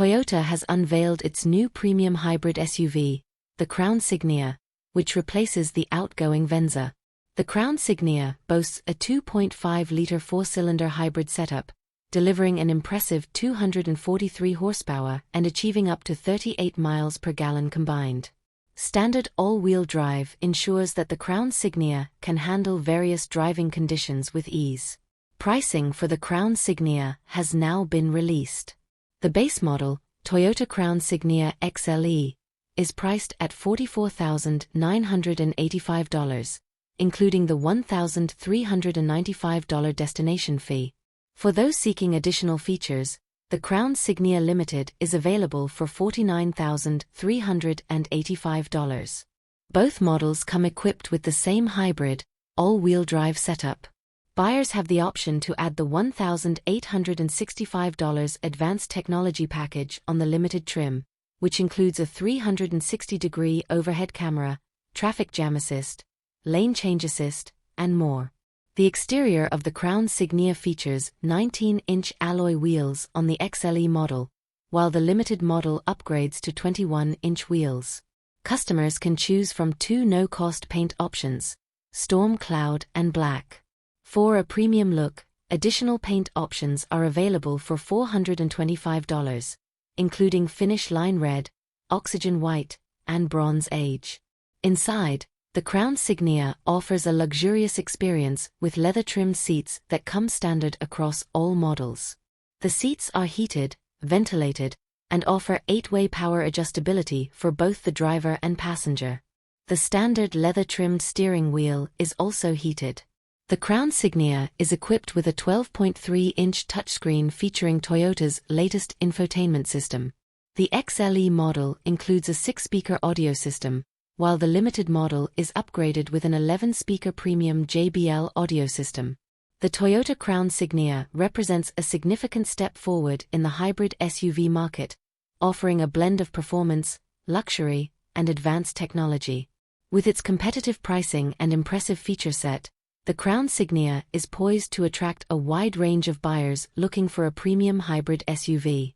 Toyota has unveiled its new premium hybrid SUV, the Crown Signia, which replaces the outgoing Venza. The Crown Signia boasts a 2.5-liter four-cylinder hybrid setup, delivering an impressive 243 horsepower and achieving up to 38 miles per gallon combined. Standard all-wheel drive ensures that the Crown Signia can handle various driving conditions with ease. Pricing for the Crown Signia has now been released. The base model, Toyota Crown Signia XLE, is priced at $44,985, including the $1,395 destination fee. For those seeking additional features, the Crown Signia Limited is available for $49,385. Both models come equipped with the same hybrid, all-wheel drive setup. Buyers have the option to add the $1,865 advanced technology package on the limited trim, which includes a 360-degree overhead camera, traffic jam assist, lane change assist, and more. The exterior of the Crown Signia features 19-inch alloy wheels on the XLE model, while the limited model upgrades to 21-inch wheels. Customers can choose from two no-cost paint options, Storm Cloud and Black. For a premium look, additional paint options are available for $425, including Finish Line Red, Oxygen White, and Bronze Age. Inside, the Crown Signia offers a luxurious experience with leather-trimmed seats that come standard across all models. The seats are heated, ventilated, and offer 8-way power adjustability for both the driver and passenger. The standard leather-trimmed steering wheel is also heated. The Crown Signia is equipped with a 12.3-inch touchscreen featuring Toyota's latest infotainment system. The XLE model includes a 6-speaker audio system, while the limited model is upgraded with an 11-speaker premium JBL audio system. The Toyota Crown Signia represents a significant step forward in the hybrid SUV market, offering a blend of performance, luxury, and advanced technology. With its competitive pricing and impressive feature set, the Crown Signia is poised to attract a wide range of buyers looking for a premium hybrid SUV.